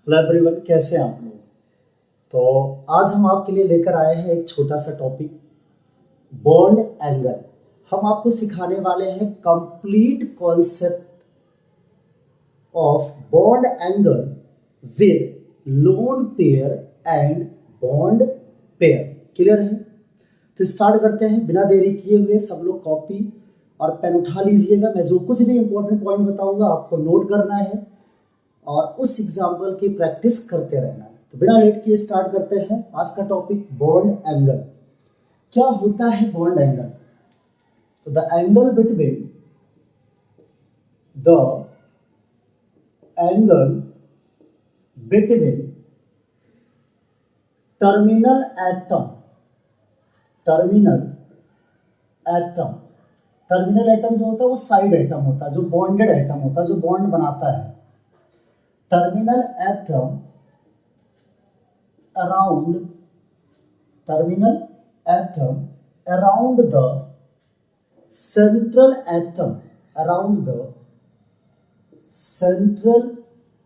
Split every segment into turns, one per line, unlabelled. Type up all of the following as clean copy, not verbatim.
Hello everyone, कैसे हैं आप लोग। तो आज हम आपके लिए लेकर आए हैं एक छोटा सा टॉपिक, बॉन्ड एंगल। हम आपको सिखाने वाले हैं complete concept of bond angle with lone pair and bond pair. Clear है? तो स्टार्ट करते हैं बिना देरी किए हुए। सब लोग कॉपी और पेन उठा लीजिएगा। मैं जो कुछ भी इंपॉर्टेंट पॉइंट बताऊंगा आपको नोट करना है और उस एग्जाम्पल की प्रैक्टिस करते रहना है। तो बिना लेट किए स्टार्ट करते हैं आज का टॉपिक, बॉन्ड एंगल। क्या होता है बॉन्ड एंगल? तो the angle between the angle between terminal atom terminal atom terminal atom जो होता है वो साइड एटम होता है, जो बॉन्डेड एटम होता है, जो बॉन्ड बनाता है। Terminal atom around terminal atom around the central atom around the central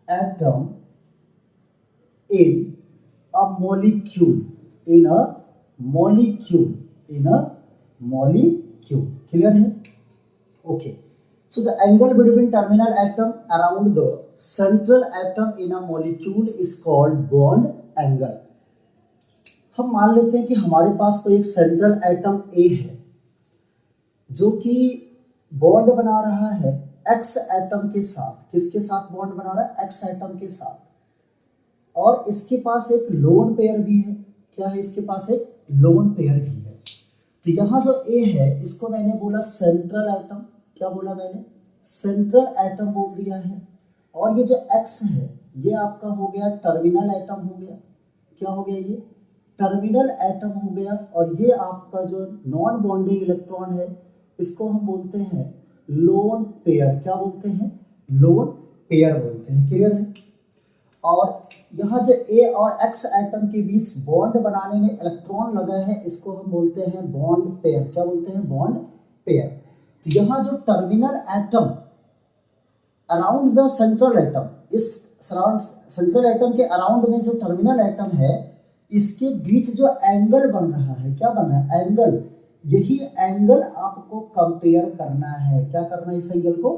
atom in a molecule in a molecule in a molecule. Clear है? Okay. So the angle between terminal atom around the central atom in a molecule is called bond angle. हम मान लेते हैं कि हमारे पास कोई एक central atom A है जो कि बॉन्ड बना रहा है X एटम के साथ। किसके साथ बॉन्ड बना रहा है? X एटम के साथ। और इसके पास एक लोन पेयर भी है। क्या है? इसके पास एक लोन पेयर भी है। तो यहाँ जो A है इसको मैंने बोला सेंट्रल एटम। क्या बोला मैंने? सेंट्रल एटम बोल दिया है। और ये जो X है ये आपका हो गया टर्मिनल एटम हो गया। क्या हो गया? ये टर्मिनल एटम हो गया। और ये आपका जो नॉन बॉन्डिंग इलेक्ट्रॉन है इसको हम बोलते हैं लोन पेयर। क्या बोलते हैं? लोन पेयर बोलते हैं। क्लियर है? और यहाँ जो A और X एटम के बीच बॉन्ड बनाने में इलेक्ट्रॉन लगा है इसको हम बोलते हैं बॉन्ड पेयर। क्या बोलते हैं? Bond pair. तो यहाँ जो terminal atom around the central atom, इस सेंट्रल एटम के अराउंड में जो टर्मिनल एटम है इसके बीच जो एंगल बन रहा है, क्या बन रहा है? एंगल। यही एंगल आपको कंपेयर करना है। क्या करना है? इस एंगल को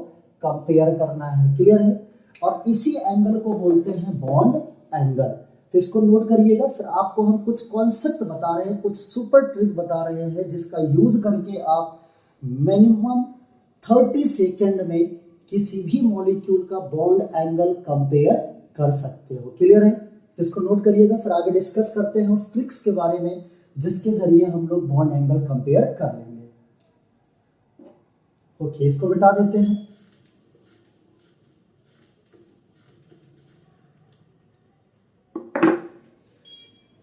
कंपेयर करना है। क्लियर है? और इसी एंगल को बोलते हैं बॉन्ड एंगल। तो इसको नोट करिएगा। फिर आपको हम कुछ कॉन्सेप्ट बता रहे हैं, कुछ सुपर ट्रिक बता रहे हैं जिसका यूज करके आप मिनिमम 30 सेकेंड में किसी भी मॉलिक्यूल का बॉन्ड एंगल कंपेयर कर सकते हो। क्लियर है? इसको नोट करिएगा। फिर आगे डिस्कस करते हैं उस ट्रिक्स के बारे में जिसके जरिए हम लोग बॉन्ड एंगल कंपेयर कर लेंगे। ओके, इसको बिठा देते हैं।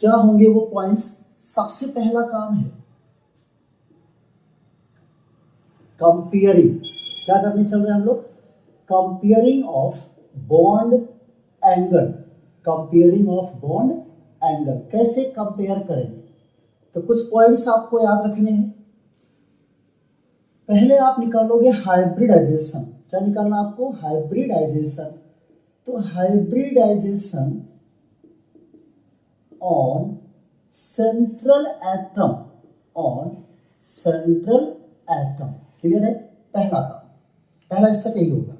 क्या होंगे वो पॉइंट्स? सबसे पहला काम है कंपेयरिंग। क्या करने चल रहे हैं हम लोग? Comparing of bond angle. Comparing of bond angle कैसे कंपेयर करेंगे? तो कुछ पॉइंट्स आपको याद रखने हैं। पहले आप निकालोगे हाइब्रिडाइजेशन। क्या निकालना आपको? हाइब्रिडाइजेशन। तो hybridization on central atom, on central atom. Clear है? पहला काम, पहला स्टेप यही होगा।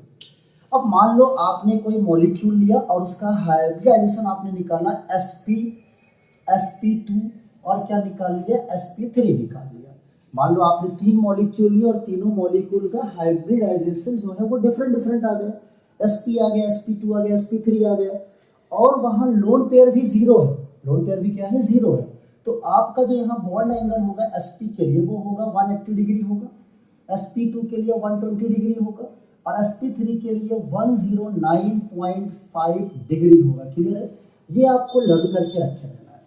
अब मान लो आपने कोई मॉलिक्यूल लिया और उसका हाइब्रिडाइजेशन आपने निकाला sp2 और क्या निकाल लिया? sp3 निकाल लिया। मान लो आपने 3 मॉलिक्यूल लिए और तीनों मॉलिक्यूल का हाइब्रिडाइजेशन जो है वो डिफरेंट डिफरेंट आ गया। sp आ गया, sp2 आ गया, sp3 आ गया। और वहां लोन पेयर भी जीरो है। लोन पेयर भी क्या है? जीरो है। तो आपका जो यहाँ बॉन्ड एंगल होगा sp के लिए वो होगा 180 डिग्री होगा, sp2 के लिए 120 डिग्री होगा और sp3 के लिए 109.5 डिग्री होगा। क्लियर है? ये आपको लर्न करके रखे रहना है।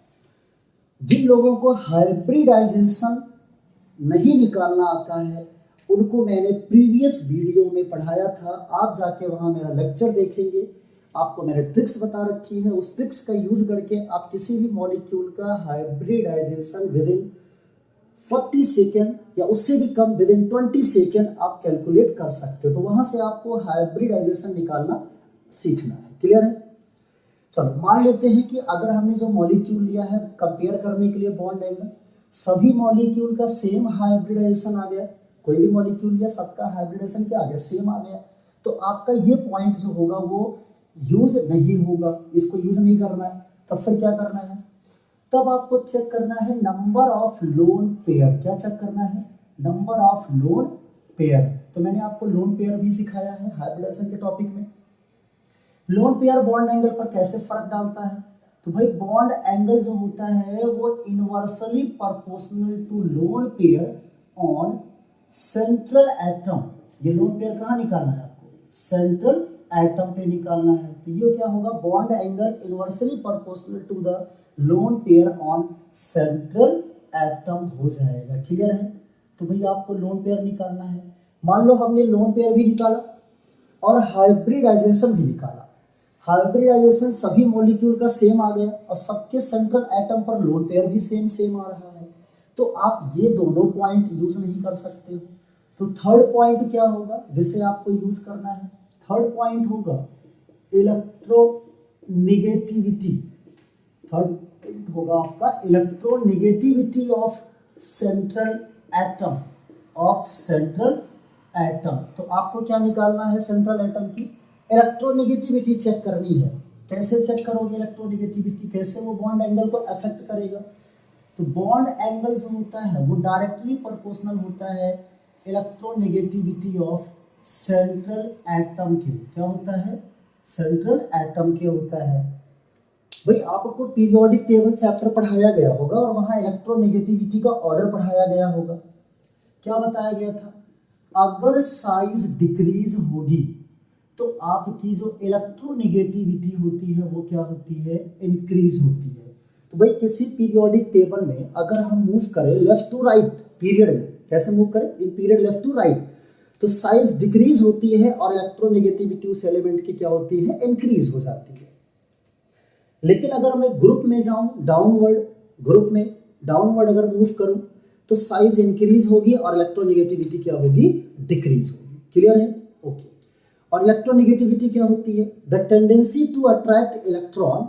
जिन लोगों को हाइब्रिडाइजेशन नहीं निकालना आता है उनको मैंने प्रीवियस वीडियो में पढ़ाया था। आप जाके वहां मेरा लेक्चर देखेंगे। आपको मैंने ट्रिक्स बता रखी है। उस ट्रिक्स का यूज करके आप किसी भी मॉलिक्यूल का हाइब्रिडाइजेशन विद इन 40 सेकेंड या उससे भी कम विद इन 20 सेकेंड आप कैलकुलेट कर सकते हो। तो वहां से आपको हाइब्रिडाइजेशन निकालना सीखना है। क्लियर है? चलो मान लेते हैं कि अगर हमने जो मॉलिक्यूल लिया है कंपेयर करने के लिए बॉन्ड एंगल, सभी मॉलिक्यूल का सेम हाइब्रिडाइजेशन आ गया, कोई भी मॉलिक्यूल लिया सबका हाइब्रिडाइजेशन क्या आ गया, सेम आ गया, तो आपका ये पॉइंट जो होगा वो यूज नहीं होगा, इसको यूज नहीं करना है। तब फिर क्या करना है, तब आपको चेक करना है नंबर ऑफ लोन पेयर। क्या चेक करना है, नंबर ऑफ लोन पेयर। तो मैंने आपको लोन पेयर भी सिखाया है हाइब्रिडाइजेशन के टॉपिक में। लोन पेयर बॉन्ड एंगल पर कैसे फर्क डालता है, तो भाई बॉन्ड एंगल जो होता है वो inversely proportional to lone pair on central atom. ये लोन पेयर कहाँ निकालना है आपको, सेंट्रल एटम पे निकालना है। तो ये क्या होगा, bond angle inversely proportional to the lone pair on central atom हो जाएगा। क्लियर है। तो भाई आपको लोन पेयर निकालना है। मान लो हमने लोन पेयर भी निकाला और हाइब्रिडाइजेशन भी निकाला। हाइब्रिडाइजेशन सभी मॉलिक्यूल का सेम आ गया और सबके सेंट्रल एटम पर लोन पेयर भी सेम सेम आ रहा है, तो आप ये दोनों पॉइंट यूज नहीं कर सकते हो। तो थर्ड पॉइंट क्या होगा जिसे आपको यूज करना है, थर्ड पॉइंट होगा इलेक्ट्रोनेगेटिविटी। थर्ड पॉइंट होगा आपका electronegativity of central atom, of central atom. तो आपको क्या निकालना है, सेंट्रल एटम की इलेक्ट्रोनेगेटिविटी चेक करनी है। कैसे चेक करोगे इलेक्ट्रोनेगेटिविटी, कैसे वो बॉन्ड एंगल को अफेक्ट करेगा। तो बॉन्ड एंगल जो होता है वो डायरेक्टली प्रोपोर्शनल होता है इलेक्ट्रोनेगेटिविटी ऑफ सेंट्रल एटम के। क्या होता है, सेंट्रल एटम के होता है। भाई आपको पीरियोडिक टेबल चैप्टर पढ़ाया गया होगा और वहां इलेक्ट्रोनेगेटिविटी का ऑर्डर पढ़ाया गया होगा। क्या बताया गया था, अगर साइज डिक्रीज होगी तो आपकी जो इलेक्ट्रोनेगेटिविटी होती है वो क्या होती है, इंक्रीज होती है। तो भाई किसी पीरियोडिक टेबल में अगर हम मूव करें लेफ्ट टू राइट पीरियड में, कैसे मूव करें, in period left to right, तो साइज डिक्रीज होती है और इलेक्ट्रोनेगेटिविटी उस एलिमेंट की क्या होती है, इंक्रीज हो जाती है। लेकिन अगर मैं ग्रुप में जाऊं डाउनवर्ड, ग्रुप में डाउनवर्ड अगर मूव करूं तो साइज इंक्रीज होगी और इलेक्ट्रोनेगेटिविटी क्या होगी, डिक्रीज होगी। क्लियर है, ओके। और इलेक्ट्रोनेगेटिविटी क्या होती है, the tendency to attract electron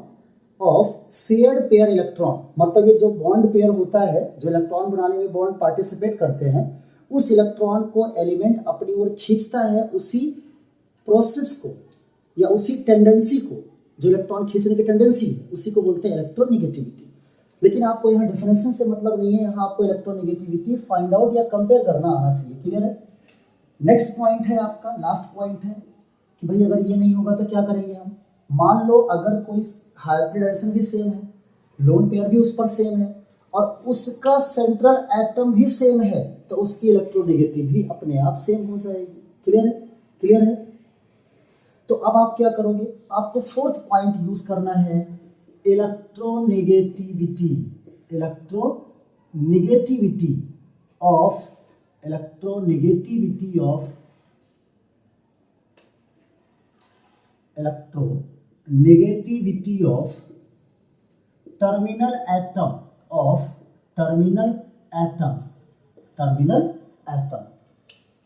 of shared pair electron. मतलब ये जो बॉन्ड पेयर होता है, जो इलेक्ट्रॉन बनाने में बॉन्ड पार्टिसिपेट करते हैं, उस इलेक्ट्रॉन को एलिमेंट अपनी ओर खींचता है। उसी प्रोसेस को या उसी टेंडेंसी को, जो इलेक्ट्रॉन खींचने की टेंडेंसी है, उसी को बोलते हैं इलेक्ट्रोनेगेटिविटी। लेकिन आपको यहाँ डेफिनेशन से मतलब नहीं है, यहाँ आपको इलेक्ट्रोनेगेटिविटी फाइंड आउट या कंपेयर करना आना चाहिए। क्लियर है। नेक्स्ट पॉइंट है आपका, लास्ट पॉइंट है कि भाई अगर ये नहीं होगा तो क्या करेंगे हम। मान लो अगर कोई हाइब्रिडाइजेशन भी सेम है, लोन पेयर भी उस पर सेम है और उसका सेंट्रल एटम भी सेम है, तो उसकी इलेक्ट्रोनेगेटिव भी अपने आप सेम हो जाएगी। क्लियर है, क्लियर है। तो अब आप क्या करोगे, आपको फोर्थ पॉइंट यूज करना है electronegativity, electronegativity of, electronegativity of, electronegativity of terminal atom, of terminal atom, terminal atom.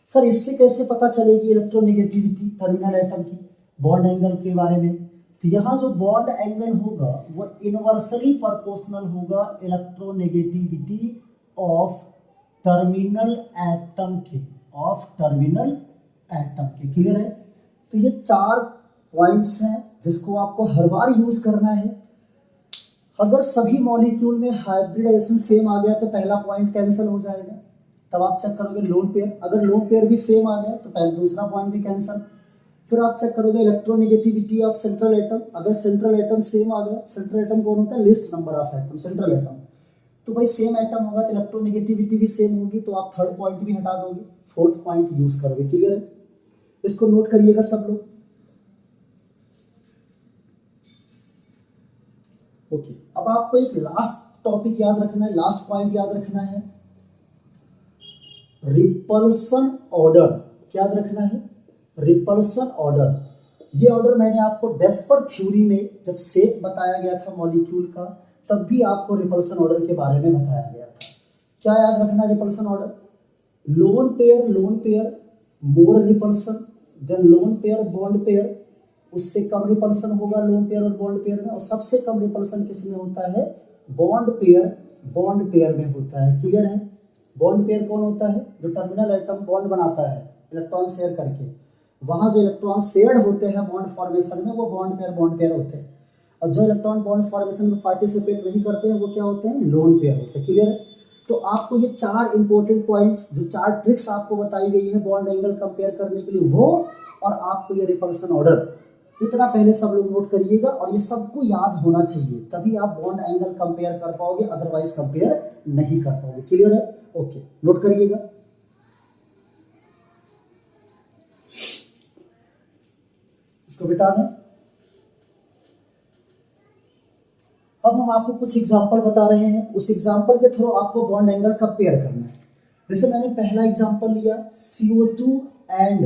Sir इससे कैसे पता चलेगी इलेक्ट्रोनेगेटिविटी टर्मिनल एटम की, बॉन्ड एंगल के बारे में। तो यहाँ जो बॉन्ड एंगल होगा वो इनवर्सली प्रोपोर्शनल होगा इलेक्ट्रोनेगेटिविटी ऑफ टर्मिनल एटम के, ऑफ टर्मिनल एटम के। क्लियर है। तो ये 4 पॉइंट्स हैं जिसको आपको हर बार यूज करना है। अगर सभी मॉलिक्यूल में हाइब्रिडाइजेशन सेम आ गया तो पहला पॉइंट कैंसिल हो जाएगा, तब आप चेक करोगे लोन पेयर। अगर लोन पेयर भी सेम आ गया तो पहले दूसरा पॉइंट भी कैंसिल। फिर आप चेक करोगे इलेक्ट्रोनेगेटिविटी ऑफ सेंट्रल एटम। अगर सेंट्रल एटम सेम आ गया, सेंट्रल एटम कौन होता है, list number of atom, central atom. तो भाई सेम एटम होगा तो इलेक्ट्रोनेगेटिविटी भी सेम होगी, तो आप थर्ड पॉइंट भी हटा दोगे, फोर्थ पॉइंट यूज करोगे। क्लियर है। इसको नोट करिएगा सब लोग। ओके, अब आपको एक लास्ट टॉपिक याद रखना है, लास्ट पॉइंट याद रखना है, रिपल्सन ऑर्डर। क्या याद रखना है, रिपल्सन ऑर्डर। ये ऑर्डर मैंने आपको डेस्पर थ्योरी में जब शेप बताया गया था मॉलिक्यूल का, तब भी आपको रिपल्सन ऑर्डर के बारे में बताया गया था। क्या याद रखना repulsion order, lone pair more repulsion than lone pair bond pair उससे कम रिपल्सन होगा लोन पेयर और बॉन्ड पेयर में, और सबसे कम रिपल्सन किस में होता है, बॉन्ड पेयर में होता है। क्लियर है? बॉन्ड पेयर कौन होता है, जो टर्मिनल एटम बॉन्ड बनाता है इलेक्ट्रॉन शेयर करके, वहां जो इलेक्ट्रॉन शेयर्ड होते हैं बॉन्ड फॉर्मेशन में वो बॉन्ड पेयर होते हैं, और जो इलेक्ट्रॉन बॉन्ड फॉर्मेशन में पार्टिसिपेट नहीं करते हैं वो क्या होते हैं, लोन पेयर होते हैं। क्लियर है? तो आपको ये 4 इंपॉर्टेंट पॉइंट्स, जो 4 ट्रिक्स आपको बताई गई है बॉन्ड एंगल कंपेयर करने के लिए, वो और आपको ये रिपल्सन ऑर्डर, इतना पहले सब लोग नोट करिएगा, और ये सबको याद होना चाहिए, तभी आप बॉन्ड एंगल कंपेयर कर पाओगे, अदरवाइज कंपेयर नहीं कर पाओगे। क्लियर है? ओके, नोट करिएगा। इसको बिटा दें। अब हम आपको कुछ एग्जांपल बता रहे हैं, उस एग्जांपल के थ्रू आपको बॉन्ड एंगल कंपेयर करना है। जैसे मैंने पहला एग्जांपल लिया CO2 and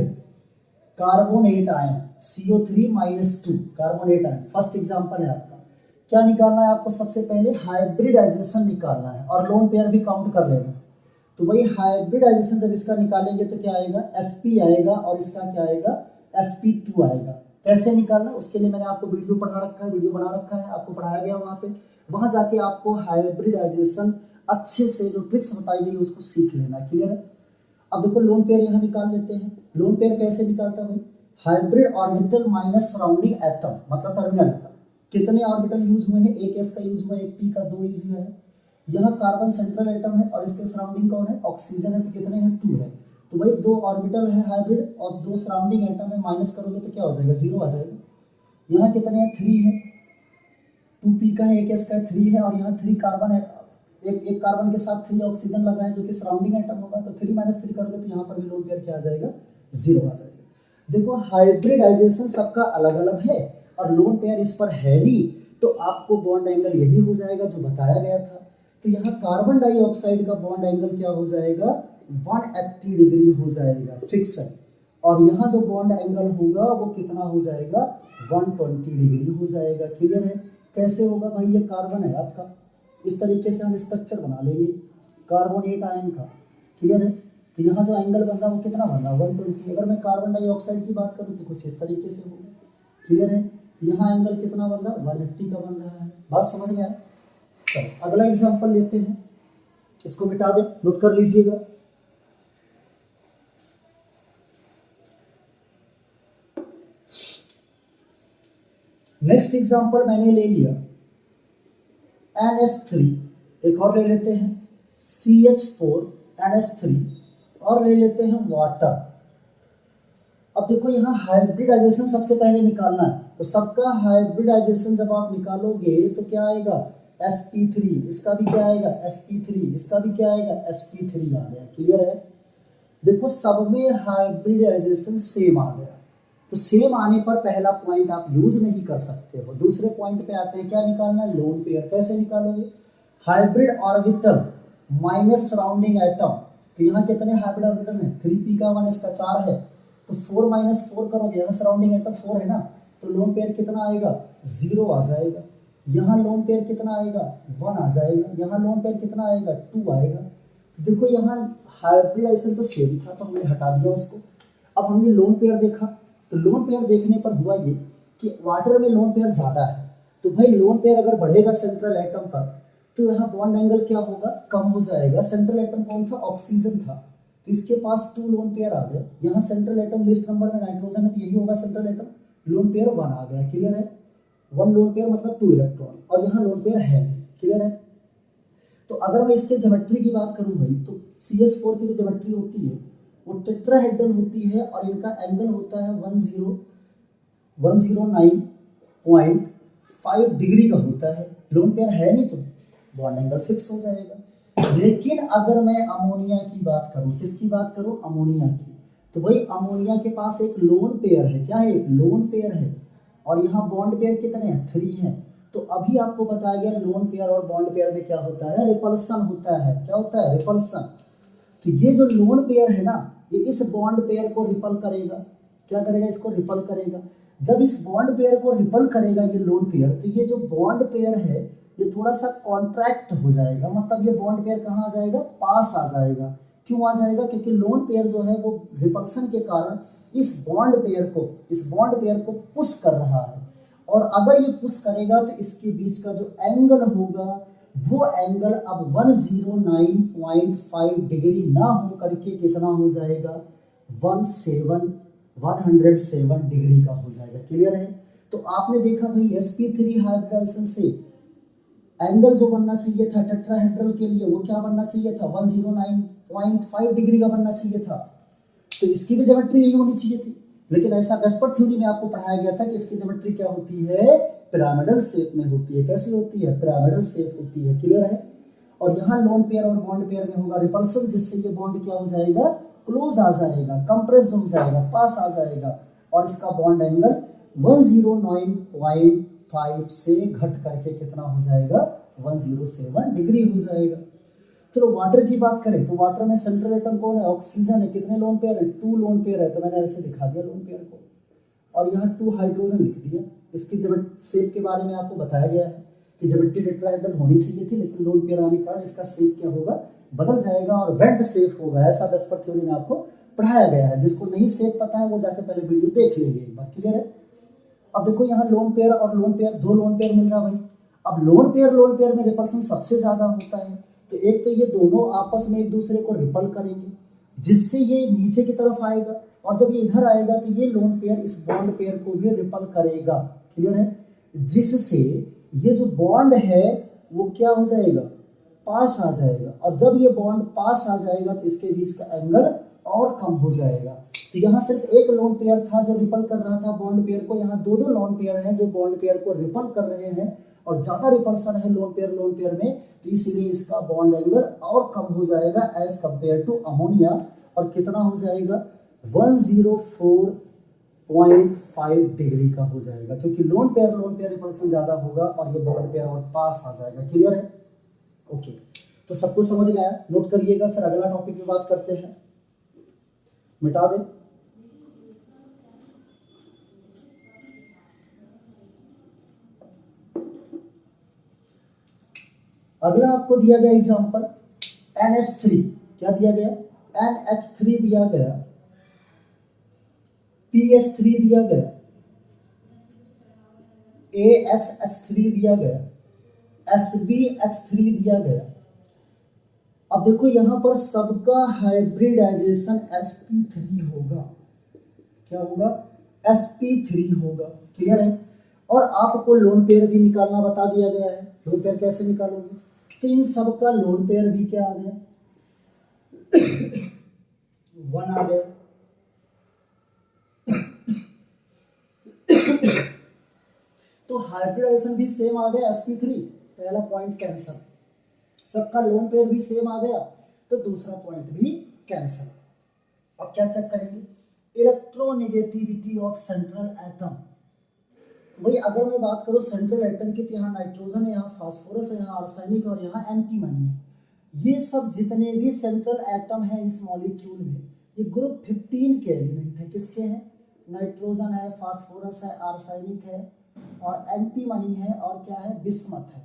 carbonate ion, CO3 - 2 carbonate ion, first example है आपका। क्या निकालना है आपको, सबसे पहले हाइब्रिडाइजेशन निकालना है, और लोन पेयर भी काउंट कर लेना है। तो वही हाइब्रिडाइजेशन जब इसका निकालेंगे तो क्या आएगा, sp आएगा, और इसका क्या आएगा, sp2 आएगा। कैसे निकालना, उसके लिए मैंने आपको वीडियो पढ़ा रखा है, वीडियो बना रखा है, आपको पढ़ाया गया वहाँ पे, वहाँ जाके आपको हाइब्रिडाइजेशन अच्छे से जो ट्रिक्स बताई गई उसको सीख लेना। क्लियर है? अब देखो लोन पेयर यहाँ निकाल लेते हैं। लोन पेयर कैसे निकालता है भाई, hybrid orbital minus surrounding atom, मतलब टर्मिनल एटम। कितने ऑर्बिटल यूज हुए हैं, एक s का यूज हुआ है, एक p का, 2 यूज हुआ है। यहाँ कार्बन सेंट्रल एटम है और इसके सराउंडिंग कौन है, ऑक्सीजन है, तो कितने हैं, 2 है। तो भाई 2 ऑर्बिटल है हाइब्रिड और 2 सराउंडिंग एटम है, माइनस करोगे तो क्या हो जाएगा, 0 आ जाएगा। यहाँ कितने हैं, 3 है, 2p का है, एक s का है, 3 है, और यहाँ 3 कार्बन है, एक कार्बन के साथ 3 ऑक्सीजन लगा है जो कि सराउंडिंग एटम होगा, तो 3 - 3 करोगे तो यहाँ पर भी लोन पेयर क्या आ जाएगा, 0 आ जाएगा। देखो हाइब्रिडाइजेशन सबका अलग अलग है और लोन पेयर इस पर है नहीं, तो आपको बॉन्ड एंगल यही हो जाएगा जो बताया गया था। तो यहाँ कार्बन डाइऑक्साइड का बॉन्ड एंगल क्या हो जाएगा, 180 डिग्री हो जाएगा फिक्स है, और यहाँ जो बॉन्ड एंगल होगा वो कितना हो जाएगा, 120 डिग्री हो जाएगा। क्लियर है? कैसे होगा भाई, ये कार्बन है आपका, इस तरीके से हम स्ट्रक्चर बना लेंगे कार्बोनेट आयन का। क्लियर है? तो यहाँ जो एंगल बन रहा है वो कितना बन रहा है, 120। अगर मैं कार्बन डाइऑक्साइड की बात करूँ तो कुछ इस तरीके से होगा। क्लियर है? तो यहाँ एंगल कितना बन रहा है, 180 का बन रहा है। बात समझ में आए? चलो अगला एग्जाम्पल लेते हैं, इसको मिटा दे, नोट कर लीजिएगा। नेक्स्ट एग्जाम्पल मैंने ले लिया NH3, एक और ले लेते हैं CH4 NH3, और ले लेते हैं वाटर। अब देखो यहाँ हाइब्रिडाइजेशन सबसे पहले निकालना है, तो सबका हाइब्रिडाइजेशन जब आप निकालोगे तो क्या आएगा, sp3, इसका भी क्या आएगा, sp3, इसका भी क्या आएगा, sp3 आ गया। क्लियर है? देखो सब में हाइब्रिडाइजेशन सेम आ गया, तो सेम आने पर पहला पॉइंट आप यूज नहीं कर सकते हो। दूसरे पॉइंट पे आते हैं, क्या निकालना है, लोन पेयर। कैसे निकालोगे, hybrid orbital minus surrounding atom, तो यहाँ कितने हाइब्रिड ऑर्बिटल हैं, 3p का 1 इसका 4 है, तो 4 - 4 करोगे, यहाँ सराउंडिंग एटम 4 है ना, तो लोन पेयर कितना आएगा, 0 आ जाएगा। यहाँ लोन पेयर कितना आएगा, 1 आ जाएगा। यहाँ लोन पेयर कितना आएगा, 2 आएगा। तो देखो यहाँ हाइब्रिडाइजेशन तो सेम था तो हमने हटा दिया उसको। अब हमने लोन पेयर देखा, तो लोन पेयर देखने पर हुआ ये कि वाटर में लोन पेयर ज़्यादा है, तो भाई लोन पेयर अगर बढ़ेगा सेंट्रल एटम पर तो यहाँ बॉन्ड एंगल क्या होगा, कम हो जाएगा। सेंट्रल एटम कौन था, ऑक्सीजन था, तो इसके पास 2 लोन पेयर आ गए। यहाँ सेंट्रल एटम लिस्ट नंबर में नाइट्रोजन है, तो यही होगा सेंट्रल एटम, लोन पेयर 1 आ गया। क्लियर है? 1 लोन पेयर मतलब 2 इलेक्ट्रॉन, और यहाँ लोन पेयर है। क्लियर है? तो अगर मैं इसके ज्योमेट्री की बात करूँ भाई, तो CH4 की जो ज्योमेट्री होती है वो टेट्राहेड्रल होती है, और इनका एंगल होता है 109.5 डिग्री का होता है। लोन पेयर है नहीं तो बॉन्ड एंगल फिक्स हो जाएगा। लेकिन अगर मैं अमोनिया की बात करूं, किसकी बात करूं, अमोनिया की, तो भाई अमोनिया के पास एक लोन पेयर है। क्या है, एक लोन पेयर है, और यहाँ बॉन्ड पेयर कितने हैं, 3 हैं। तो अभी आपको बताया गया लोन पेयर और बॉन्ड पेयर में क्या होता है, रिपल्सन होता है। क्या होता है, रिपल्सन। तो ये जो लोन पेयर है ना, ये इस बॉन्ड पेयर को रिपल करेगा। क्या करेगा, इसको रिपल करेगा। जब इस बॉन्ड पेयर को रिपल करेगा ये लोन पेयर, तो ये जो बॉन्ड पेयर है ये थोड़ा सा कॉन्ट्रैक्ट हो जाएगा, मतलब ये बॉन्ड पेयर कहाँ आ जाएगा, पास आ जाएगा। क्यों आ जाएगा, क्योंकि लोन पेयर जो है वो रिपल्सन के कारण इस बॉन्ड पेयर को पुश कर रहा है, और अगर ये पुश करेगा तो इसके बीच का जो एंगल होगा वो एंगल अब 109.5 डिग्री ना हो करके कितना हो जाएगा, 107 डिग्री का हो जाएगा। क्लियर है? तो आपने देखा भाई sp3 हाइब्रिडाइजेशन से एंगल जो बनना चाहिए था टेट्राहेड्रल के लिए वो क्या बनना चाहिए था, 109.5 डिग्री का बनना चाहिए था। तो इसकी भी ज्योमेट्री यही होनी चाहिए थी, लेकिन ऐसा वेस्पर थ्योरी में आपको पढ़ाया गया था कि इसकी ज्योमेट्री क्या होती है, पिरामिडल शेप में होती है। कैसी होती है? पिरामिडल शेप होती है। क्लियर है? और यहाँ लोन पेयर और बॉन्ड पेयर में होगा रिपल्सन, जिससे ये बॉन्ड क्या हो जाएगा, क्लोज आ जाएगा, कंप्रेस्ड हो जाएगा, पास आ जाएगा, और इसका बॉन्ड एंगल 109.5 से घट करके कितना हो जाएगा, 107 डिग्री हो जाएगा। चलो वाटर की बात करें तो वाटर में सेंट्रल एटम कौन है, ऑक्सीजन है। कितने लोन पेयर है, 2 लोन पेयर है, तो मैंने ऐसे दिखा दिया लोन पेयर को, और यहाँ 2 हाइड्रोजन लिख दिया। इसकी ज्योमेट्री शेप के बारे में आपको बताया गया है कि ज्योमेट्री टेट्राहेड्रल होनी चाहिए थी, लेकिन लोन पेयर आने के कारण इसका शेप क्या होगा, बदल जाएगा और वेंट शेप होगा। ऐसा वेस्पर थ्योरी में आपको पढ़ाया गया है। जिसको नहीं शेप पता है वो जाके पहले वीडियो देख लेंगे एक बार। क्लियर है? अब देखो यहाँ लोन पेयर और लोन पेयर, 2 लोन पेयर मिल रहा भाई। अब लोन पेयर में रिपल्सन सबसे ज्यादा होता है, तो एक तो ये दोनों आपस में एक दूसरे को रिपल करेंगे, जिससे ये नीचे की तरफ आएगा, और जब ये इधर आएगा तो ये लोन पेयर इस बॉन्ड पेयर को भी रिपल करेगा। क्लियर है? जिससे ये जो बॉन्ड है वो क्या हो जाएगा, पास आ जाएगा, और जब ये बॉन्ड पास आ जाएगा तो इसके बीच का एंगल और कम हो जाएगा। तो यहाँ सिर्फ एक लोन पेयर था जो रिपल कर रहा था बॉन्ड पेयर को, यहाँ 2 लोन पेयर हैं जो बॉन्ड पेयर को रिपल कर रहे हैं, और ज्यादा रिपल्सन है लोन पेयर में, तो इसलिए इसका बॉन्ड एंगल और कम हो जाएगा एज कंपेयर टू अमोनिया, और कितना हो जाएगा, 104.5 डिग्री का हो जाएगा, क्योंकि लोन पेयर रिपल्सन ज्यादा होगा और ये बॉन्ड पेयर और पास आ जाएगा। क्लियर है? ओके, तो सब कुछ समझ में आया? नोट करिएगा, फिर अगला टॉपिक में बात करते हैं। मिटा दे। अगला आपको दिया गया एग्जांपल NH3, क्या दिया गया, NH3 दिया गया, PH3 दिया गया, ASH3 दिया गया, SBH3 दिया गया। अब देखो यहां पर सबका हाइब्रिडाइजेशन sp3 होगा। क्या होगा, sp3 होगा। क्लियर है? और आपको लोन पेयर भी निकालना बता दिया गया है। लोन पेयर कैसे निकालोगे, तो इन सब का लोन पेयर भी क्या आ गया, 1 आ गया। तो हाइब्रिडाइजेशन भी सेम आ गया sp3, पहला पॉइंट कैंसल। सबका लोन पेयर भी सेम आ गया तो दूसरा पॉइंट भी कैंसल। अब क्या चेक करेंगे, इलेक्ट्रोनेगेटिविटी ऑफ सेंट्रल एटम। तो भाई अगर मैं बात करूं सेंट्रल एटम की, तो यहाँ नाइट्रोजन है, यहाँ फास्फोरस है, यहाँ आर्सेनिक और यहाँ एंटीमनी है। ये सब जितने भी सेंट्रल एटम है इस मॉलिक्यूल में, ये ग्रुप 15 के एलिमेंट है। किसके हैं, नाइट्रोजन है, फास्फोरस है, आर्सेनिक है और एंटीमनी है, और क्या है, बिस्मथ है।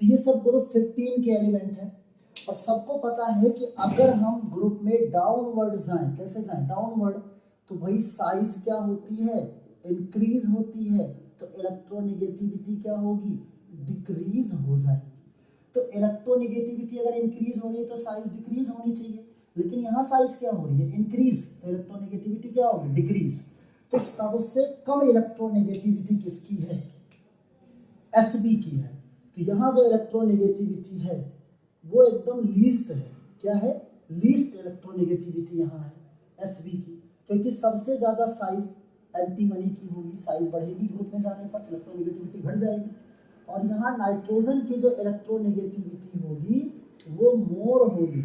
तो ये सब ग्रुप 15 के एलिमेंट है। और सबको पता है कि अगर हम ग्रुप में डाउनवर्ड जाएं, कैसे जाएं, डाउनवर्ड, तो भाई साइज क्या होती है, इंक्रीज होती है, तो इलेक्ट्रोनेगेटिविटी क्या होगी, डिक्रीज हो जाएगी। तो इलेक्ट्रोनेगेटिविटी अगर इंक्रीज हो रही है तो साइज डिक्रीज होनी चाहिए, लेकिन यहाँ साइज क्या हो रही है, इंक्रीज, तो इलेक्ट्रोनेगेटिविटी क्या होगी, डिक्रीज। तो सबसे कम इलेक्ट्रोनेगेटिविटी किसकी है, Sb की है। तो यहाँ जो इलेक्ट्रोनेगेटिविटी है वो एकदम लीस्ट है। क्या है, लीस्ट इलेक्ट्रोनेगेटिविटी यहाँ है Sb की, क्योंकि सबसे ज्यादा साइज एंटीमनी की होगी। साइज बढ़ेगी ग्रुप में जाने पर, इलेक्ट्रोनेगेटिविटी घट जाएगी। और यहाँ नाइट्रोजन की जो इलेक्ट्रोनेगेटिविटी होगी वो मोर होगी।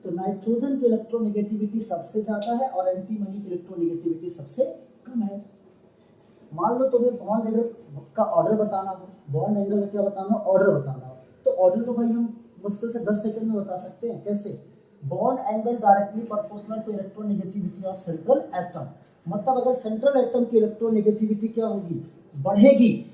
तो नाइट्रोजन की इलेक्ट्रोनेगेटिविटी सबसे ज्यादा है और एंटीमनी की इलेक्ट्रोनेगेटिविटी सबसे कम है। मान लो तुम्हें बॉन्ड एंगल का ऑर्डर बताना हो, बॉन्ड एंगल का क्या बताना हो, ऑर्डर बताना हो, तो ऑर्डर तो भाई हम मुश्किल से 10 सेकंड में बता सकते हैं। कैसे, bond angle directly proportional to electronegativity of central atom. मतलब अगर सेंट्रल एटम की इलेक्ट्रोनेगेटिविटी क्या होगी, बढ़ेगी,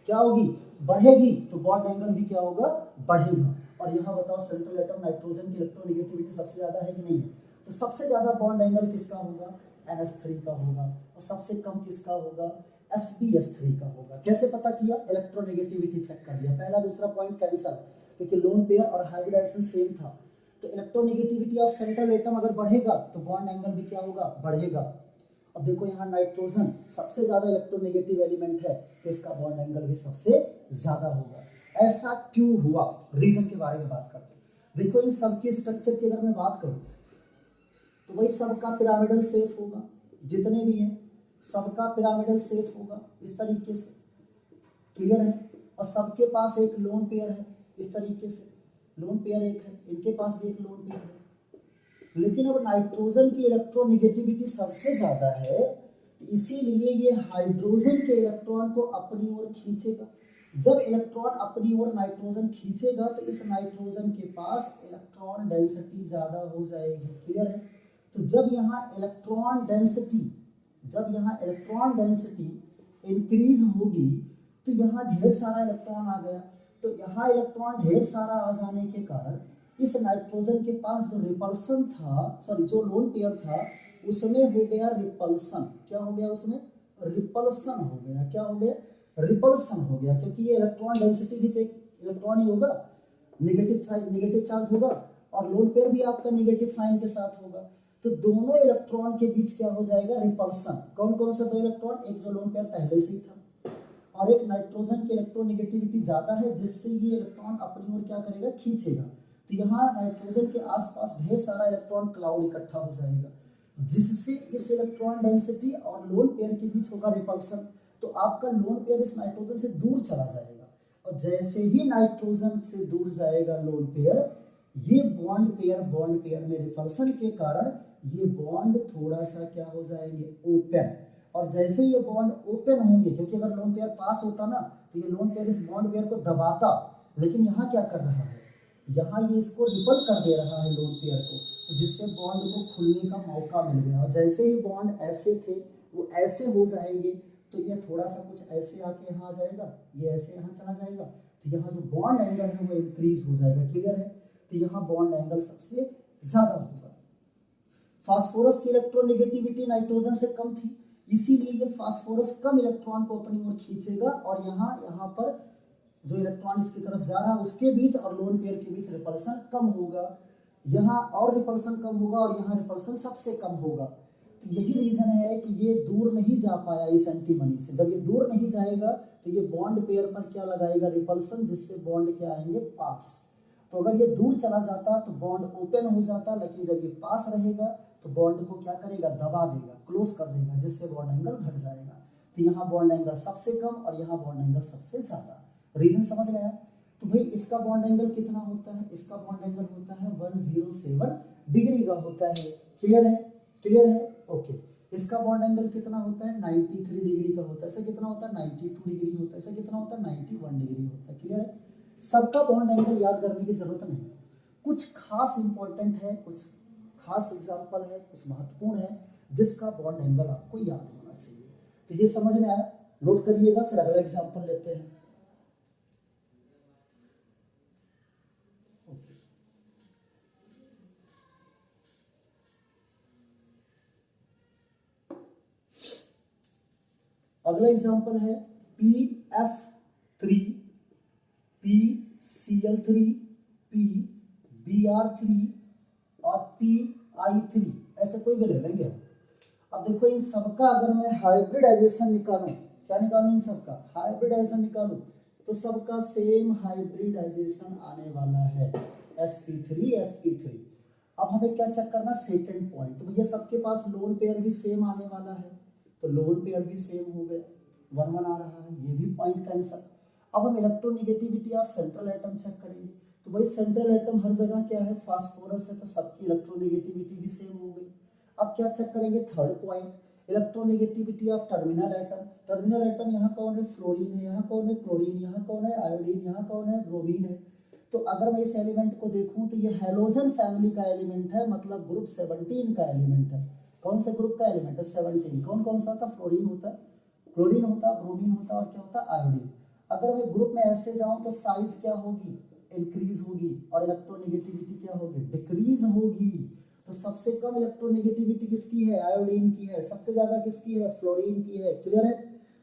क्या होगी, बढ़ेगी, तो बॉन्ड एंगल भी क्या होगा, बढ़ेगा। और यहाँ बताओ सेंट्रल एटम नाइट्रोजन की इलेक्ट्रोनेगेटिविटी सबसे ज्यादा है कि नहीं है, तो सबसे ज्यादा बॉन्ड एंगल किसका होगा, NH3 का होगा, और सबसे कम किसका होगा, SbS3 का होगा। कैसे पता किया, इलेक्ट्रोनेगेटिविटी चेक कर लिया, पहला दूसरा पॉइंट कैंसिल, क्योंकि लोन पेयर और हाइब्रिडाइजेशन सेम था। तो इलेक्ट्रोनेगेटिविटी ऑफ सेंट्रल एटम अगर बढ़ेगा तो बॉन्ड एंगल भी क्या होगा, बढ़ेगा। अब देखो यहाँ नाइट्रोजन सबसे ज्यादा इलेक्ट्रोनेगेटिव एलिमेंट है, तो इसका बॉन्ड एंगल भी सबसे ज्यादा होगा। ऐसा क्यों हुआ, रीजन के बारे में बात करते हैं। देखो इन सबके स्ट्रक्चर की अगर मैं बात करूं तो भाई सबका पिरामिडल शेप होगा, जितने भी हैं सबका पिरामिडल शेप होगा इस तरीके से, क्लियर है। और सबके पास एक लोन पेयर है इस तरीके से, लोन पेयर एक है, इनके पास भी एक लोन पेयर है। लेकिन अब नाइट्रोजन की इलेक्ट्रोनेगेटिविटी सबसे ज्यादा है, इसीलिए ये हाइड्रोजन के इलेक्ट्रॉन को अपनी ओर खींचेगा। जब इलेक्ट्रॉन अपनी ओर नाइट्रोजन खींचेगा तो इस नाइट्रोजन के पास इलेक्ट्रॉन डेंसिटी ज्यादा हो जाएगी, क्लियर है। तो जब यहाँ इलेक्ट्रॉन डेंसिटी इंक्रीज होगी तो यहाँ ढेर सारा इलेक्ट्रॉन आ गया। तो यहाँ इलेक्ट्रॉन ढेर सारा आ जाने के कारण इस नाइट्रोजन के पास जो रिपल्सन था, जो लोन पेयर था, उसमें हो गया रिपल्सन। क्या हो गया, उसमें रिपल्सन हो गया। क्या हो गया, रिपल्सन हो गया, क्योंकि ये इलेक्ट्रॉन डेंसिटी भी तो एक इलेक्ट्रॉन ही होगा, नेगेटिव चार्ज होगा, और लोन पेयर भी आपका नेगेटिव साइन के साथ होगा। तो दोनों इलेक्ट्रॉन के बीच क्या हो जाएगा, रिपल्सन। कौन कौन सा दो इलेक्ट्रॉन, एक जो लोन पेयर पहले से ही था, और एक नाइट्रोजन की इलेक्ट्रोनेगेटिविटी ज्यादा है, जिससे ये इलेक्ट्रॉन अपनी ओर क्या करेगा, खींचेगा। तो यहाँ नाइट्रोजन के आसपास ढेर सारा इलेक्ट्रॉन क्लाउड इकट्ठा हो जाएगा, जिससे इस इलेक्ट्रॉन डेंसिटी और लोन पेयर के बीच होगा रिपल्सन। तो आपका लोन पेयर इस नाइट्रोजन से दूर चला जाएगा, और जैसे ही नाइट्रोजन से दूर जाएगा लोन पेयर, ये बॉन्ड पेयर में रिपल्सन के कारण ये बॉन्ड थोड़ा सा क्या हो जाएंगे, ओपन। और जैसे ये बॉन्ड ओपन होंगे, क्योंकि अगर लोन पेयर पास होता ना तो ये लोन पेयर इस बॉन्ड पेयर को दबाता, लेकिन यहाँ क्या कर रहा है, यहाँ ये इसको रिपल कर दे रहा है लोन पेयर को, तो जिससे बॉन्ड को खुलने का मौका मिल गया। और जैसे ही बॉन्ड ऐसे थे वो ऐसे हो जाएंगे, तो ये थोड़ा सा कुछ ऐसे आके यहाँ आ जाएगा, ये ऐसे यहाँ चला जाएगा, तो यहाँ जो बॉन्ड एंगल है वो इंक्रीज हो जाएगा, क्लियर है। तो यहाँ बॉन्ड एंगल सबसे ज्यादा होगा। फास्फोरस की इलेक्ट्रोनेगेटिविटी नाइट्रोजन से कम थी, इसीलिए ये फास्फोरस कम इलेक्ट्रॉन को अपनी ओर खींचेगा, और यहाँ पर जो इलेक्ट्रॉन इसकी तरफ जा रहा है उसके बीच और लोन पेयर के बीच रिपल्सन कम होगा। यहाँ और रिपल्सन कम होगा, और यहाँ रिपल्सन सबसे कम होगा। तो यही रीजन है कि ये दूर नहीं जा पाया इस एंटीमनी से। जब ये दूर नहीं जाएगा तो ये बॉन्ड पेयर पर क्या लगाएगा, रिपल्सन, जिससे बॉन्ड क्या आएंगे, पास। तो अगर ये दूर चला जाता तो बॉन्ड ओपन हो जाता, लेकिन जब ये पास रहेगा तो बॉन्ड को क्या करेगा, दबा देगा, क्लोज कर देगा, जिससे बॉन्ड एंगल घट जाएगा। तो यहाँ बॉन्ड एंगल सबसे कम और यहाँ बॉन्ड एंगल सबसे ज्यादा। रीजन समझ में आया। तो भाई इसका बॉन्ड एंगल कितना होता है, इसका बॉन्ड एंगल होता है 107 डिग्री का होता है, क्लियर है, क्लियर है, ओके। इसका बॉन्ड एंगल कितना होता है, 93 डिग्री का होता है। ऐसा कितना होता है, 92 डिग्री होता है। ऐसा कितना होता है, 91 डिग्री होता है, क्लियर है। सबका बॉन्ड एंगल याद करने की जरूरत नहीं है, कुछ खास इंपॉर्टेंट है, कुछ खास एग्जाम्पल है, कुछ महत्वपूर्ण है, जिसका बॉन्ड एंगल आपको याद होना चाहिए। तो ये समझ में आया, नोट करिएगा, फिर अगला एग्जाम्पल लेते हैं। अगला एग्जाम्पल है PF3 PCl3 PBr3 और PI3, ऐसे कोई भी ले लेंगे। अब देखो इन सबका अगर मैं हाइब्रिडाइजेशन निकालूं, क्या निकालूं, इन सबका हाइब्रिडाइजेशन निकालूं, तो सबका सेम हाइब्रिडाइजेशन आने वाला है, sp3 sp3। अब हमें क्या चेक करना, सेकंड पॉइंट। तो भैया सबके पास लोन पेयर भी सेम आने वाला है, तो लोन पेयर भी सेम हो गया, 1 1 आ रहा है, ये भी पॉइंट कैंसल। अब हम electronegativity of central atom check करेंगे। तो भाई सेंट्रल एटम हर जगह क्या है, फास्फोरस है, तो सबकी इलेक्ट्रोनेगेटिविटी भी सेम हो गई। अब क्या चेक करेंगे, third point, electronegativity of terminal atom. Terminal atom यहाँ कौन है, फ्लोरीन है, यहाँ कौन है, क्लोरीन, यहाँ कौन है, आयोडीन, यहाँ कौन है, ब्रोमीन है। तो अगर मैं इस एलिमेंट को देखूं तो ये हैलोजन फैमिली का एलिमेंट है, मतलब ग्रुप 17 का एलिमेंट है। कौन से ग्रुप का एलिमेंट है, 17। कौन कौन सा होता, फ्लोरीन होता है, क्लोरीन होता है, ब्रोमीन होता है, और क्या होता है, आयोडीन। अगर मैं ग्रुप में ऐसे जाऊं तो साइज क्या होगी, इंक्रीज होगी, और इलेक्ट्रोनेगेटिविटी क्या होगी, डिक्रीज होगी। तो सबसे कम इलेक्ट्रोनेगेटिविटी किसकी है, आयोडीन की है, सबसे ज्यादा किसकी है, फ्लोरीन की है। क्लियर है।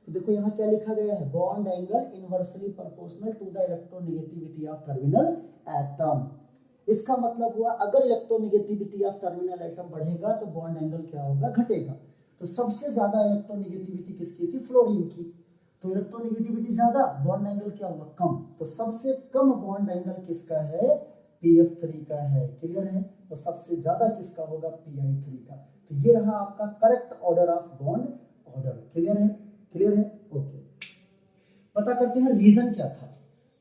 तो देखो यहाँ क्या लिखा गया है, bond angle inversely proportional to the electronegativity of terminal atom. इसका मतलब हुआ अगर इलेक्ट्रोनेगेटिविटी ऑफ टर्मिनल एटम बढ़ेगा तो बॉन्ड एंगल क्या होगा, घटेगा। तो सबसे ज्यादा इलेक्ट्रोनेगेटिविटी किसकी थी, फ्लोरीन की। तो इलेक्ट्रोनेगेटिविटी ज्यादा, बॉन्ड एंगल क्या होगा, कम। तो सबसे कम बॉन्ड एंगल किसका है, PF3 का है। क्लियर है। तो सबसे ज्यादा किसका होगा, Pi3 का। तो ये रहा आपका correct order of bond order. Clear है, क्लियर है, ओके। पता करते हैं रीजन क्या था।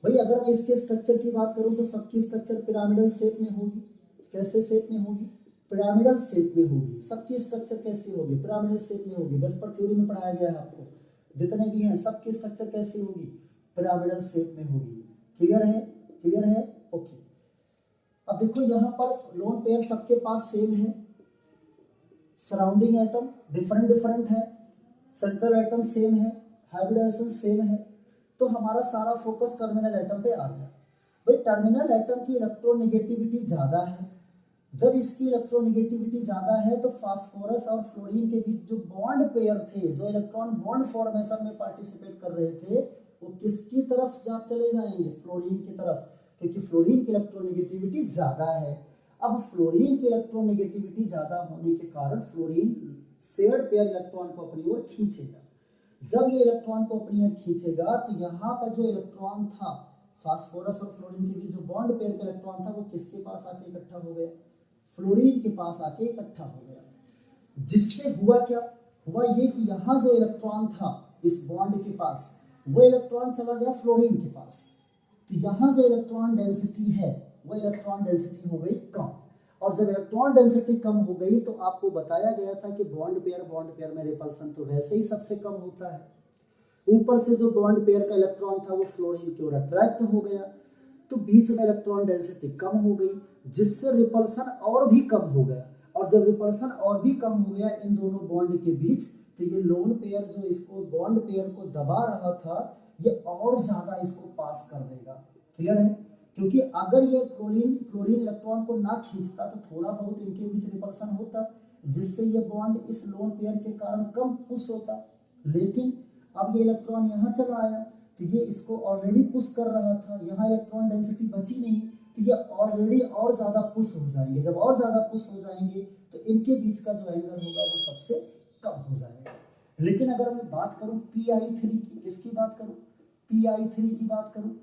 भाई अगर मैं इसके स्ट्रक्चर की बात करूं तो सबकी स्ट्रक्चर पिरामिडल शेप में होगी। कैसे शेप में होगी, पिरामिडल शेप में होगी। सबकी स्ट्रक्चर कैसी होगी, पिरामिडल शेप में होगी। वेस्पर थ्योरी में पढ़ाया गया है आपको, जितने भी हैं सबकी स्ट्रक्चर कैसी होगी, पिरामिडल शेप में होगी। क्लियर है, क्लियर है, ओके। अब देखो यहाँ पर लोन पेयर सबके पास सेम है, सराउंडिंग एटम डिफरेंट डिफरेंट है, सेंट्रल एटम सेम है, हाइब्रिडाइजेशन सेम है। तो हमारा सारा फोकस टर्मिनल एटम पे आ गया। भाई टर्मिनल एटम की इलेक्ट्रोनेगेटिविटी ज़्यादा है। जब इसकी इलेक्ट्रोनेगेटिविटी ज़्यादा है तो फास्फोरस और फ्लोरीन के बीच जो बॉन्ड पेयर थे, जो इलेक्ट्रॉन बॉन्ड फॉर्मेशन में पार्टिसिपेट कर रहे थे, वो किसकी तरफ जा चले जाएंगे, फ्लोरीन की तरफ, क्योंकि फ्लोरीन की इलेक्ट्रोनेगेटिविटी ज़्यादा है। अब फ्लोरीन की इलेक्ट्रोनेगेटिविटी ज़्यादा होने के कारण फ्लोरीन शेयर्ड पेयर इलेक्ट्रॉन को अपनी ओर खींचेगा। जब ये इलेक्ट्रॉन को अपनी ओर खींचेगा तो यहाँ का जो इलेक्ट्रॉन था, फास्फोरस और फ्लोरीन के बीच जो बॉन्ड पेयर का इलेक्ट्रॉन था, वो किसके पास आके इकट्ठा हो गया, फ्लोरीन के पास आके इकट्ठा हो गया। जिससे हुआ क्या, हुआ ये कि यहाँ जो इलेक्ट्रॉन था इस बॉन्ड के पास, वो इलेक्ट्रॉन चला गया फ्लोरीन के पास। तो यहाँ जो इलेक्ट्रॉन डेंसिटी है वो इलेक्ट्रॉन डेंसिटी हो गई कम। और जब इलेक्ट्रॉन डेंसिटी कम हो गई तो आपको बताया गया था कि बॉन्ड पेयर में रिपल्सन तो वैसे ही सबसे कम होता है। ऊपर से जो बॉन्ड पेयर का इलेक्ट्रॉन था वो फ्लोरीन की ओर अट्रैक्ट हो गया, तो बीच में इलेक्ट्रॉन डेंसिटी कम हो गई, जिससे रिपल्सन और भी कम हो गया। और जब रिपल्सन और भी कम हो गया इन दोनों बॉन्ड के बीच, तो ये लोन पेयर जो इसको बॉन्ड पेयर को दबा रहा था, ये और ज्यादा इसको पास कर देगा। क्लियर है। क्योंकि अगर ये फ्लोरीन इलेक्ट्रॉन को ना खींचता तो थोड़ा बहुत इनके बीच रिपल्सन होता, जिससे ये बॉन्ड इस लोन पेयर के कारण कम पुश होता। लेकिन अब ये इलेक्ट्रॉन यहाँ चला आया तो ये इसको ऑलरेडी पुश कर रहा था, यहाँ इलेक्ट्रॉन डेंसिटी बची नहीं, तो ये ऑलरेडी और ज़्यादा पुश हो जाएंगे। जब और ज़्यादा पुश हो जाएंगे तो इनके बीच का जो एंगल होगा वो सबसे कम हो जाएगा। लेकिन अगर मैं बात करूँ Pi3 की, किसकी बात करूँ, Pi3 की बात करूँ,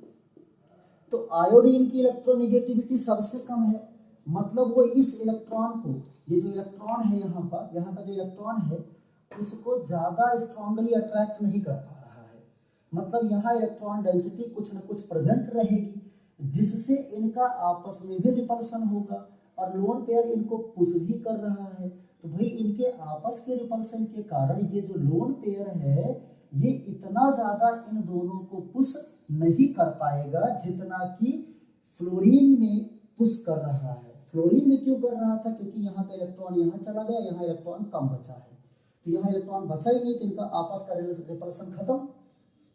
तो आयोडीन की इलेक्ट्रोनेगेटिविटी सबसे कम है। मतलब वो इस इलेक्ट्रॉन को, ये जो इलेक्ट्रॉन है यहाँ पर, यहाँ का जो इलेक्ट्रॉन है उसको ज़्यादा स्ट्रांगली अट्रैक्ट नहीं कर पा रहा है। मतलब यहाँ इलेक्ट्रॉन डेंसिटी कुछ न कुछ प्रेजेंट रहेगी, जिससे इनका आपस में भी रिपल्सन होगा। और लोन पेयर इनको पुश भी कर रहा है, तो भाई इनके आपस के रिपल्सन के कारण ये जो लोन पेयर है ये इतना ज़्यादा इन दोनों को पुश नहीं कर पाएगा जितना कि फ्लोरीन में पुश कर रहा है। फ्लोरीन में क्यों कर रहा था, क्योंकि यहाँ का इलेक्ट्रॉन यहाँ चला गया, यहाँ इलेक्ट्रॉन कम बचा है, तो यहाँ इलेक्ट्रॉन बचा ही नहीं, तो इनका आपस का रिपल्सन खत्म।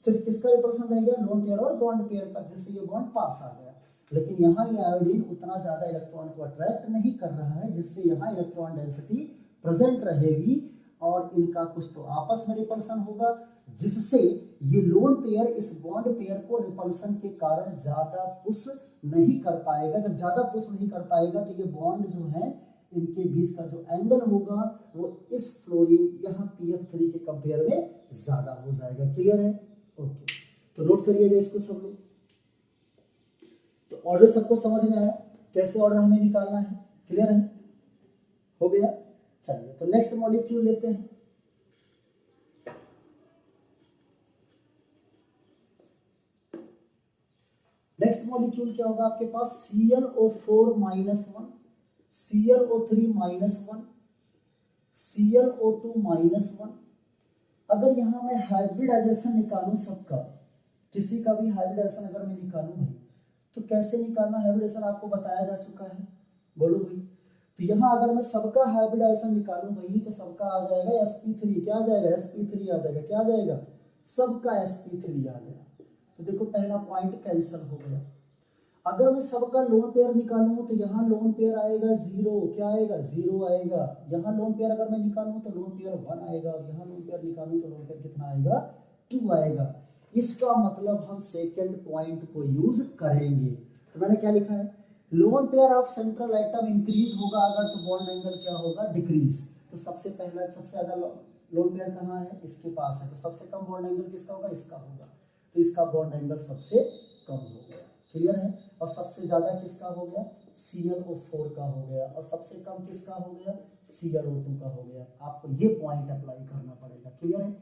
सिर्फ किसका रिपल्सन रह गया, लोन पेयर और बॉन्ड पेयर का, जिससे ये बॉन्ड पास आ गया। लेकिन यहाँ ये आयोडीन उतना ज़्यादा इलेक्ट्रॉन को अट्रैक्ट नहीं कर रहा है, जिससे यहाँ इलेक्ट्रॉन डेंसिटी प्रेजेंट रहेगी और इनका कुछ तो आपस में रिपल्सन होगा, जिससे ये लोन पेयर इस बॉन्ड पेयर को रिपल्सन के कारण ज़्यादा पुश नहीं कर पाएगा। जब ज़्यादा पुश नहीं कर पाएगा तो ये बॉन्ड जो है इनके बीच का जो एंगल होगा वो इस फ्लोरीन यहाँ PF3 के कंपेयर में ज़्यादा हो जाएगा। क्लियर है, ओके। तो नोट करिएगा इसको सब लोग। तो ऑर्डर सबको समझ में आया, कैसे ऑर्डर हमें निकालना है, क्लियर है, हो गया। चलिए तो नेक्स्ट मॉलिक्यूल लेते हैं। नेक्स्ट मॉलिक्यूल क्या होगा आपके पास, ClO4 -1, ClO3 -1, ClO2 -1। अगर यहाँ मैं हाइब्रिडाइजेशन निकालूं सबका, किसी का भी हाइब्रिडाइजेशन अगर मैं निकालूं भाई, तो कैसे निकालना हाइब्रिडाइजेशन आपको बताया जा चुका है, बोलो भाई। तो यहाँ अगर मैं सबका हाइब्रिडाइजेशन निकालूं भाई तो सबका आ जाएगा sp3। क्या आ जाएगा, sp3 आ जाएगा। क्या आ जाएगा, सबका sp3 आ गया। तो देखो पहला पॉइंट कैंसिल हो गया। अगर मैं सबका लोन पेयर निकालूं तो यहाँ लोन पेयर आएगा 0, क्या आएगा 0 आएगा। यहाँ लोन पेयर अगर मैं निकालूं तो लोन पेयर 1 आएगा, और यहाँ लोन पेयर निकालूं तो लोन पेयर कितना आएगा 2 आएगा। इसका मतलब हम सेकंड पॉइंट को यूज करेंगे। तो मैंने क्या लिखा है, lone pair of central atom increase होगा अगर तो बॉन्ड एंगल क्या होगा डिक्रीज। तो सबसे पहला सबसे ज्यादा लोन पेयर कहाँ है, इसके पास है, तो सबसे कम बॉन्ड एंगल किसका होगा, इसका होगा। तो इसका बॉन्ड एंगल सबसे कम हो गया, क्लियर है। और सबसे ज्यादा किसका हो गया, ClO4 का हो गया, और सबसे कम किसका हो गया, ClO2 का हो गया। आपको ये पॉइंट अप्लाई करना पड़ेगा, क्लियर है।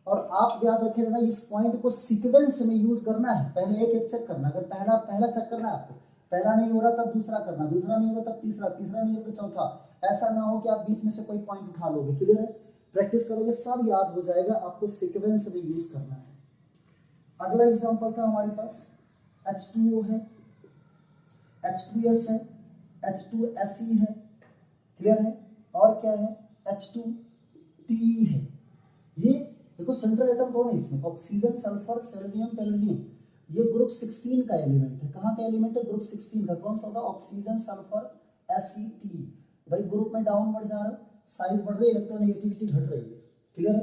और आप याद रखें ना, इस पॉइंट को सीक्वेंस में यूज करना है, पहले एक एक चेक करना। अगर पहला चेक करना है आपको, पहला नहीं हो रहा तब दूसरा करना, दूसरा नहीं हो रहा तब तीसरा, तीसरा नहीं हो रहा तो चौथा। ऐसा ना हो कि आप बीच में से कोई पॉइंट उठा लोगे, क्लियर है। प्रैक्टिस करोगे सब याद हो जाएगा, आपको सीक्वेंस में यूज करना है। अगला एग्जांपल था हमारे पास H2O है, H2S है, H2Se है, क्लियर है। और क्या है, H2Te है। ये देखो सेंट्रल एटम कौन है इसमें, ऑक्सीजन, सल्फर, सेलेनियम, टेलुरियम। ये ग्रुप 16 का एलिमेंट है। कहाँ का एलिमेंट है, ग्रुप 16 का। कौन सा होगा, ऑक्सीजन, सल्फर, Fe। भाई ग्रुप में डाउनवर्ड जा रहा है, साइज बढ़ रही है, इलेक्ट्रोनेगेटिविटी घट रही है, क्लियर है।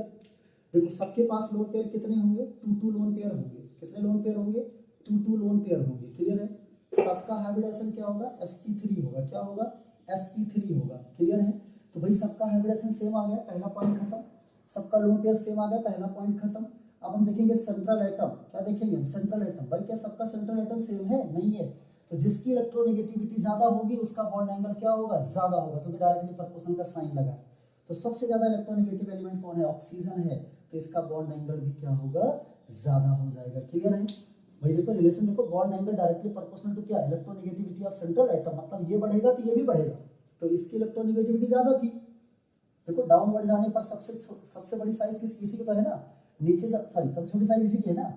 देखो सबके पास लोन पेयर कितने होंगे, 2 लोन पेयर होंगे। कितने लोन पेयर होंगे, 2 लोन पेयर होंगे, क्लियर है। सबका हाइब्रिडेशन क्या होगा, sp3 होगा। क्या होगा, sp3 होगा, क्लियर है। तो भाई सबका हाइब्रिडेशन सेम आ गया, पहला पॉइंट खत्म। सबका लोन पेयर सेम आ गया, पहला पॉइंट खत्म। अब हम देखेंगे सेंट्रल एटम, क्या देखेंगे हम, सेंट्रल एटम। भाई क्या सबका सेंट्रल एटम सेम है, नहीं है। तो जिसकी इलेक्ट्रोनेगेटिविटी ज्यादा होगी उसका बॉन्ड एंगल क्या होगा, ज्यादा होगा, क्योंकि डायरेक्टली प्रोपोर्शनल का साइन लगा है। तो सबसे ज्यादा इलेक्ट्रोनेगेटिव एलिमेंट कौन है, ऑक्सीजन है। तो इसका बॉन्ड एंगल भी क्या होगा, ज्यादा हो जाएगा, क्लियर है। भाई देखो रिलेशन देखो, bond angle directly proportional to क्या, इलेक्ट्रोनेगेटिविटी ऑफ सेंट्रल एटम। मतलब ये बढ़ेगा तो ये भी बढ़ेगा। तो इसकी इलेक्ट्रोनेगेटिविटी ज्यादा थी। देखो डाउनवर्ड जाने पर सबसे बड़ी साइज किसी की तो है ना, नीचे सॉरी सबसे छोटी साइज इसी की है ना।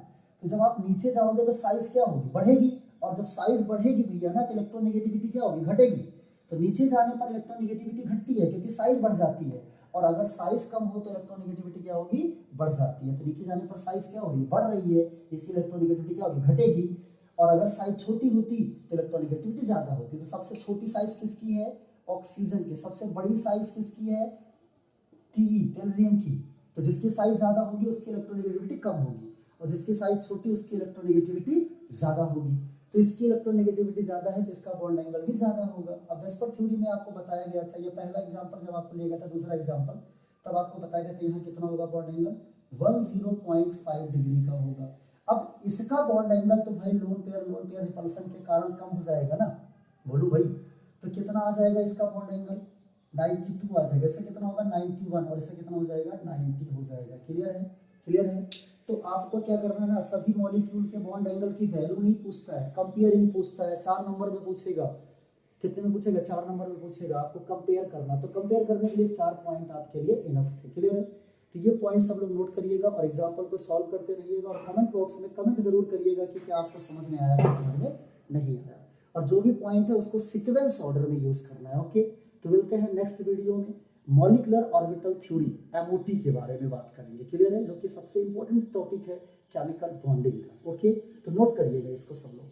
तो जब आप नीचे जाओगे तो साइज क्या होगी, बढ़ेगी। और जब साइज बढ़ेगी भैया ना, तो इलेक्ट्रोनेगेटिविटी क्या होगी, घटेगी। तो नीचे जाने पर इलेक्ट्रोनेगेटिविटी घटती है क्योंकि साइज बढ़ जाती है। और अगर साइज कम हो तो इलेक्ट्रोनेगेटिविटी क्या होगी, बढ़ जाती है। तो नीचे जाने पर साइज क्या हो रही है, बढ़ रही है, इसकी इलेक्ट्रोनेगेटिविटी क्या होगी, घटेगी। और अगर साइज छोटी होती तो इलेक्ट्रोनेगेटिविटी ज्यादा होती। तो सबसे छोटी साइज किसकी है, ऑक्सीजन की। सबसे बड़ी साइज किसकी है, टेलुरियम की। तो जिसकी साइज ज्यादा होगी उसकी इलेक्ट्रोनेगेटिविटी कम होगी, और जिसकी साइज छोटी उसकी इलेक्ट्रोनेगेटिविटी ज्यादा होगी। तो इसकी इलेक्ट्रोनेगेटिविटी ज्यादा है तो इसका बॉन्ड एंगल भी ज्यादा होगा। अब वेस्पर थ्योरी में आपको बताया गया था, ये पहला एग्जांपल जब आपको लिया गया था, दूसरा एग्जांपल तब आपको बताया गया था यहाँ कितना होगा बॉन्ड एंगल, 10.5 डिग्री का होगा। अब इसका बॉन्ड एंगल तो भाई लोन पेयर रिपल्सन के कारण कम हो जाएगा ना, बोलो भाई। तो कितना आ जाएगा इसका बॉन्ड एंगल, 92 आ जाएगा। इसका कितना होगा 91, और इसका कितना हो जाएगा 90 हो जाएगा, क्लियर है, क्लियर है। तो आपको क्या करना है ना, सभी मॉलिक्यूल के बॉन्ड एंगल की वैल्यू नहीं पूछता है, कंपेयरिंग पूछता है। 4 नंबर में पूछेगा, कितने में पूछेगा, 4 नंबर में पूछेगा। आपको कंपेयर करना, तो कंपेयर करने के लिए 4 पॉइंट आपके लिए इनफ थे, क्लियर है। तो ये पॉइंट सब लोग नोट करिएगा और एग्जाम्पल को सॉल्व करते रहिएगा, और कमेंट बॉक्स में कमेंट जरूर करिएगा कि क्या आपको समझ में आया या समझ में नहीं आया। और जो भी पॉइंट है उसको सीक्वेंस ऑर्डर में यूज करना है, ओके। तो मिलते हैं नेक्स्ट वीडियो में, मॉलिक्यूलर ऑर्बिटल थ्योरी MOT के बारे में बात करेंगे, क्लियर है, जो कि सबसे इंपॉर्टेंट टॉपिक है केमिकल बॉन्डिंग का, ओके। तो नोट करिएगा इसको सब लोग।